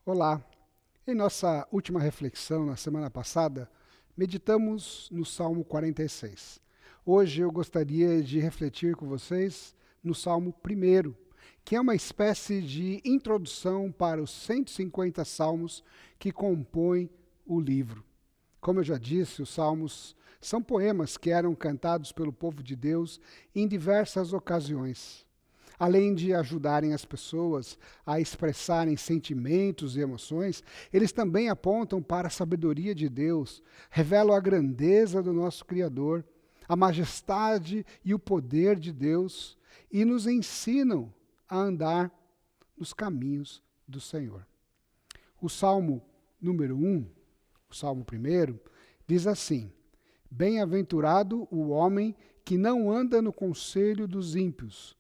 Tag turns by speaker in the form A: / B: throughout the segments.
A: Olá! Em nossa última reflexão, na semana passada, meditamos no Salmo 46. Hoje eu gostaria de refletir com vocês no Salmo 1, que é uma espécie de introdução para os 150 salmos que compõem o livro. Como eu já disse, os salmos são poemas que eram cantados pelo povo de Deus em diversas ocasiões. Além de ajudarem as pessoas a expressarem sentimentos e emoções, eles também apontam para a sabedoria de Deus, revelam a grandeza do nosso Criador, a majestade e o poder de Deus e nos ensinam a andar nos caminhos do Senhor. O Salmo número 1, o Salmo 1, diz assim: Bem-aventurado o homem que não anda no conselho dos ímpios,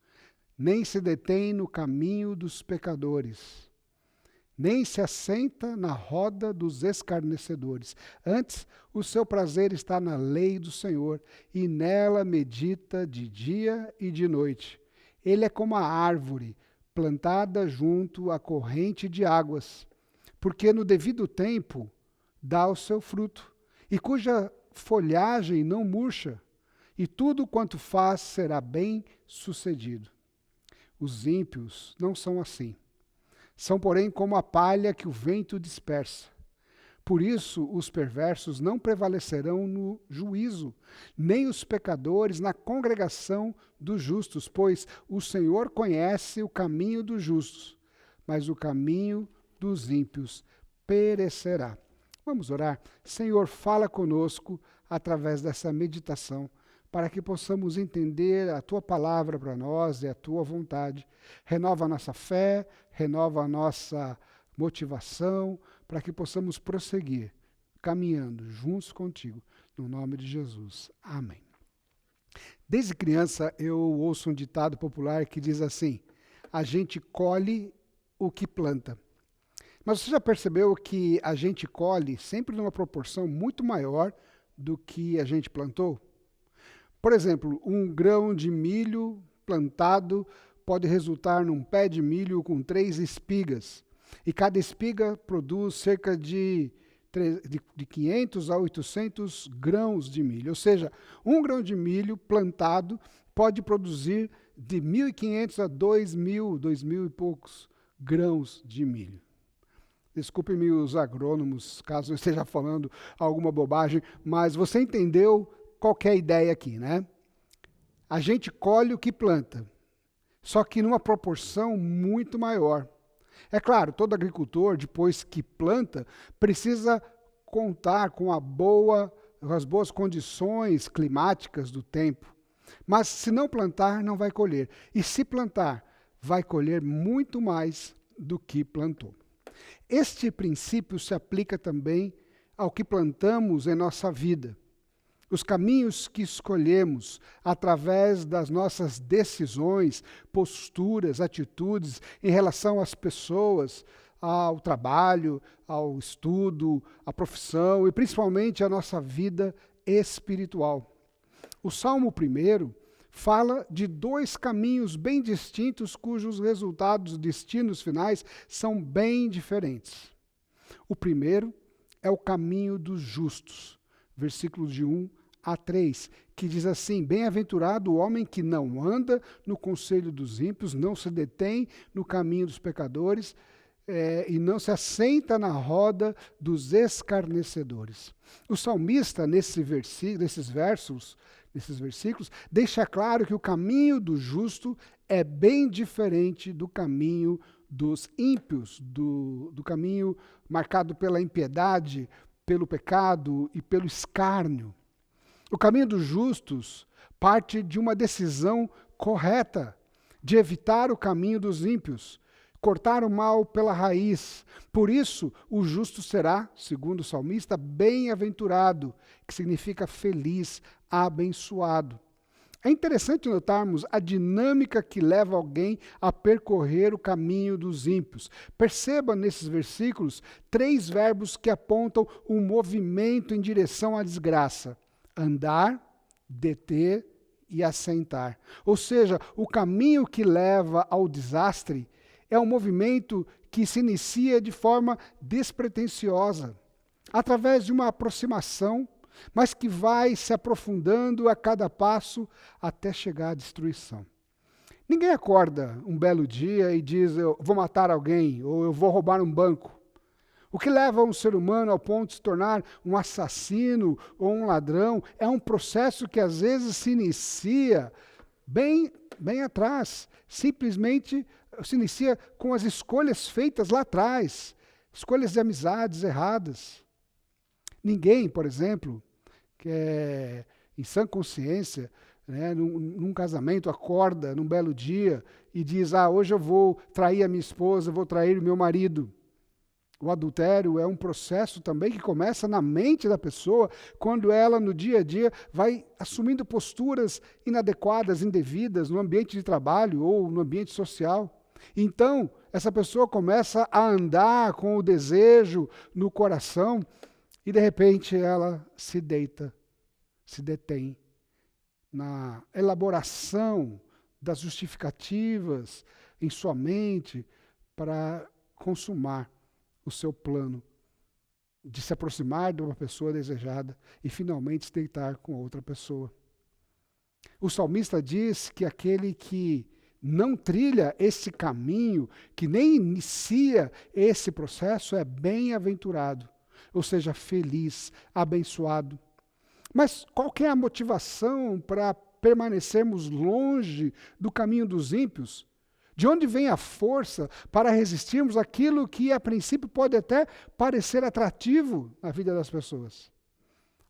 A: nem se detém no caminho dos pecadores, nem se assenta na roda dos escarnecedores. Antes, o seu prazer está na lei do Senhor, e nela medita de dia e de noite. Ele é como a árvore plantada junto à corrente de águas, porque no devido tempo dá o seu fruto, e cuja folhagem não murcha, e tudo quanto faz será bem sucedido. Os ímpios não são assim. São, porém, como a palha que o vento dispersa. Por isso, os perversos não prevalecerão no juízo, nem os pecadores na congregação dos justos, pois o Senhor conhece o caminho dos justos, mas o caminho dos ímpios perecerá. Vamos orar. Senhor, fala conosco através dessa meditação, para que possamos entender a Tua palavra para nós e a Tua vontade. Renova a nossa fé, renova a nossa motivação, para que possamos prosseguir, caminhando juntos contigo, no nome de Jesus. Amém. Desde criança eu ouço um ditado popular que diz assim: a gente colhe o que planta. Mas você já percebeu que a gente colhe sempre numa proporção muito maior do que a gente plantou? Por exemplo, um grão de milho plantado pode resultar num pé de milho com 3 espigas. E cada espiga produz cerca de 500 a 800 grãos de milho. Ou seja, um grão de milho plantado pode produzir de 1.500 a 2.000 e poucos grãos de milho. Desculpe-me os agrônomos, caso eu esteja falando alguma bobagem, mas você entendeu qual que é a ideia aqui, né? A gente colhe o que planta, só que numa proporção muito maior. É claro, todo agricultor, depois que planta, precisa contar com as boas condições climáticas do tempo. Mas se não plantar, não vai colher. E se plantar, vai colher muito mais do que plantou. Este princípio se aplica também ao que plantamos em nossa vida. Os caminhos que escolhemos através das nossas decisões, posturas, atitudes em relação às pessoas, ao trabalho, ao estudo, à profissão e principalmente à nossa vida espiritual. O Salmo 1 fala de 2 caminhos bem distintos cujos resultados, destinos finais são bem diferentes. O primeiro é o caminho dos justos, versículos de 1 a 3, que diz assim: Bem-aventurado o homem que não anda no conselho dos ímpios, não se detém no caminho dos pecadores, e não se assenta na roda dos escarnecedores. O salmista, nesses versículos, deixa claro que o caminho do justo é bem diferente do caminho dos ímpios, do caminho marcado pela impiedade, pelo pecado e pelo escárnio. O caminho dos justos parte de uma decisão correta, de evitar o caminho dos ímpios, cortar o mal pela raiz. Por isso, o justo será, segundo o salmista, bem-aventurado, que significa feliz, abençoado. É interessante notarmos a dinâmica que leva alguém a percorrer o caminho dos ímpios. Perceba nesses versículos 3 verbos que apontam um movimento em direção à desgraça: andar, deter e assentar. Ou seja, o caminho que leva ao desastre é um movimento que se inicia de forma despretensiosa, através de uma aproximação, mas que vai se aprofundando a cada passo até chegar à destruição. Ninguém acorda um belo dia e diz, eu vou matar alguém, ou eu vou roubar um banco. O que leva um ser humano ao ponto de se tornar um assassino ou um ladrão é um processo que às vezes se inicia bem atrás. Simplesmente se inicia com as escolhas feitas lá atrás, escolhas de amizades erradas. Ninguém, por exemplo, que é em sã consciência, né, num casamento, acorda num belo dia e diz, hoje eu vou trair a minha esposa, vou trair o meu marido. O adultério é um processo também que começa na mente da pessoa, quando ela, no dia a dia, vai assumindo posturas inadequadas, indevidas, no ambiente de trabalho ou no ambiente social. Então, essa pessoa começa a andar com o desejo no coração e, de repente, ela se deita, se detém na elaboração das justificativas em sua mente para consumar o seu plano de se aproximar de uma pessoa desejada e finalmente se deitar com outra pessoa. O salmista diz que aquele que não trilha esse caminho, que nem inicia esse processo, é bem-aventurado, ou seja, feliz, abençoado. Mas qual que é a motivação para permanecermos longe do caminho dos ímpios? De onde vem a força para resistirmos àquilo que, a princípio, pode até parecer atrativo na vida das pessoas?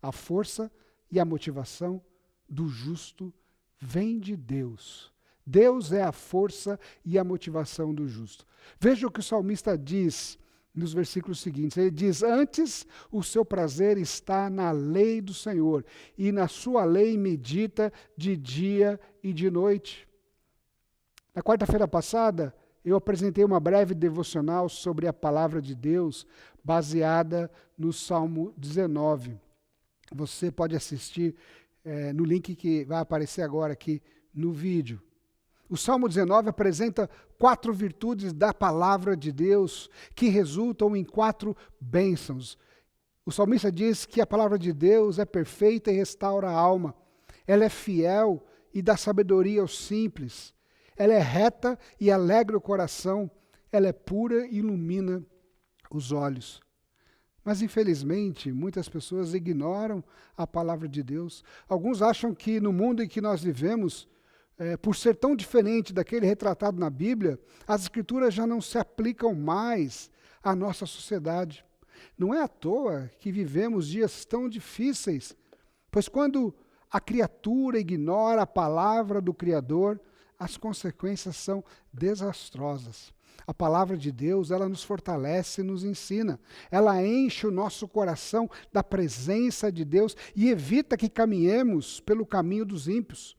A: A força e a motivação do justo vem de Deus. Deus é a força e a motivação do justo. Veja o que o salmista diz nos versículos seguintes. Ele diz, antes o seu prazer está na lei do Senhor, e na sua lei medita de dia e de noite. Na quarta-feira passada, eu apresentei uma breve devocional sobre a palavra de Deus, baseada no Salmo 19. Você pode assistir no link que vai aparecer agora aqui no vídeo. O Salmo 19 apresenta 4 virtudes da palavra de Deus, que resultam em 4 bênçãos. O salmista diz que a palavra de Deus é perfeita e restaura a alma. Ela é fiel e dá sabedoria aos simples. Ela é reta e alegra o coração, ela é pura e ilumina os olhos. Mas, infelizmente, muitas pessoas ignoram a palavra de Deus. Alguns acham que no mundo em que nós vivemos, por ser tão diferente daquele retratado na Bíblia, as Escrituras já não se aplicam mais à nossa sociedade. Não é à toa que vivemos dias tão difíceis, pois quando a criatura ignora a palavra do Criador, as consequências são desastrosas. A palavra de Deus, ela nos fortalece e nos ensina. Ela enche o nosso coração da presença de Deus e evita que caminhemos pelo caminho dos ímpios.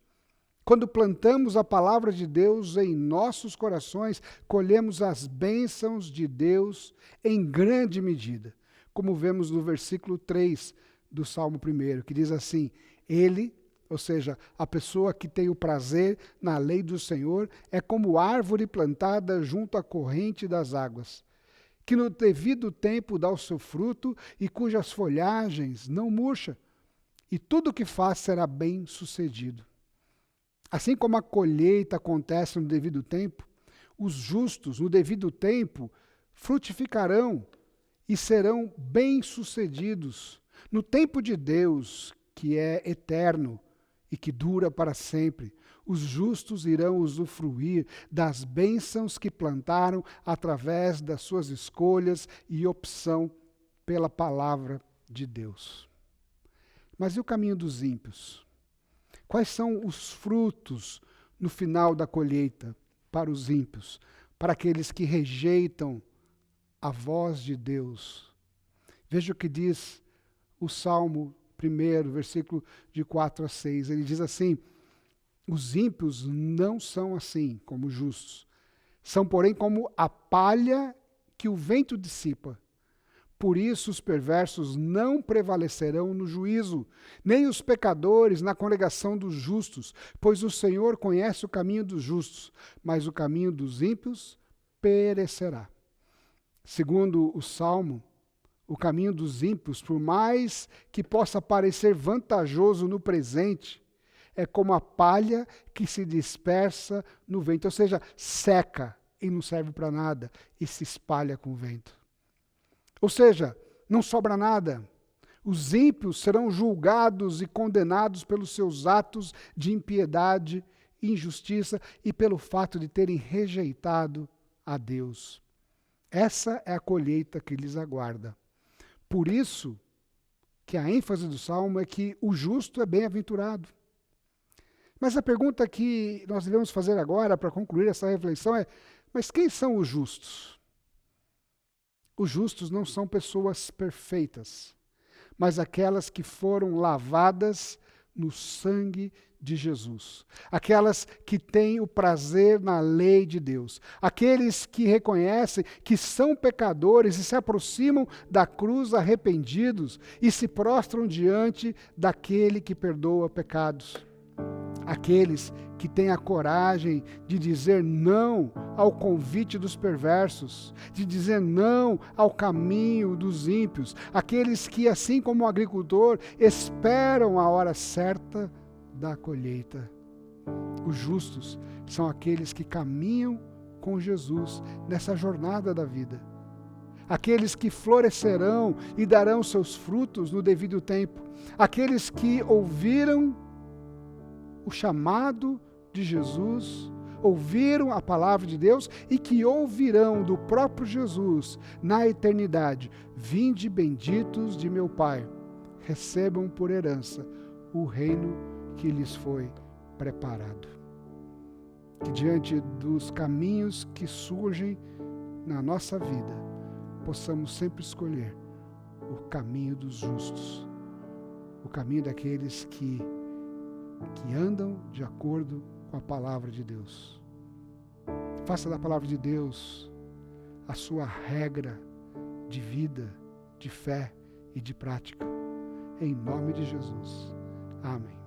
A: Quando plantamos a palavra de Deus em nossos corações, colhemos as bênçãos de Deus em grande medida. Como vemos no versículo 3 do Salmo 1, que diz assim, Ele, ou seja, a pessoa que tem o prazer na lei do Senhor, é como árvore plantada junto à corrente das águas, que no devido tempo dá o seu fruto e cujas folhagens não murcha, e tudo o que faz será bem sucedido. Assim como a colheita acontece no devido tempo, os justos, no devido tempo, frutificarão e serão bem-sucedidos. No tempo de Deus, que é eterno e que dura para sempre, os justos irão usufruir das bênçãos que plantaram através das suas escolhas e opção pela palavra de Deus. Mas e o caminho dos ímpios? Quais são os frutos no final da colheita para os ímpios, para aqueles que rejeitam a voz de Deus? Veja o que diz o Salmo 1, versículo de 4 a 6. Ele diz assim, os ímpios não são assim como os justos. São, porém, como a palha que o vento dissipa. Por isso os perversos não prevalecerão no juízo, nem os pecadores na congregação dos justos, pois o Senhor conhece o caminho dos justos, mas o caminho dos ímpios perecerá. Segundo o Salmo, o caminho dos ímpios, por mais que possa parecer vantajoso no presente, é como a palha que se dispersa no vento, ou seja, seca e não serve para nada e se espalha com o vento. Ou seja, não sobra nada. Os ímpios serão julgados e condenados pelos seus atos de impiedade, injustiça e pelo fato de terem rejeitado a Deus. Essa é a colheita que lhes aguarda. Por isso que a ênfase do Salmo é que o justo é bem-aventurado. Mas a pergunta que nós devemos fazer agora, para concluir essa reflexão, é: mas quem são os justos? Os justos não são pessoas perfeitas, mas aquelas que foram lavadas no sangue de Jesus. Aquelas que têm o prazer na lei de Deus. Aqueles que reconhecem que são pecadores e se aproximam da cruz arrependidos e se prostram diante daquele que perdoa pecados. Aqueles que têm a coragem de dizer não ao convite dos perversos, de dizer não ao caminho dos ímpios, aqueles que, assim como o agricultor, esperam a hora certa da colheita. Os justos são aqueles que caminham com Jesus nessa jornada da vida. Aqueles que florescerão e darão seus frutos no devido tempo. Aqueles que ouviram o chamado de Jesus, ouviram a palavra de Deus e que ouvirão do próprio Jesus na eternidade: vinde benditos de meu Pai, recebam por herança o reino que lhes foi preparado. Que diante dos caminhos que surgem na nossa vida, possamos sempre escolher o caminho dos justos, o caminho daqueles que andam de acordo com a palavra de Deus. Faça da palavra de Deus a sua regra de vida, de fé e de prática. Em nome de Jesus. Amém.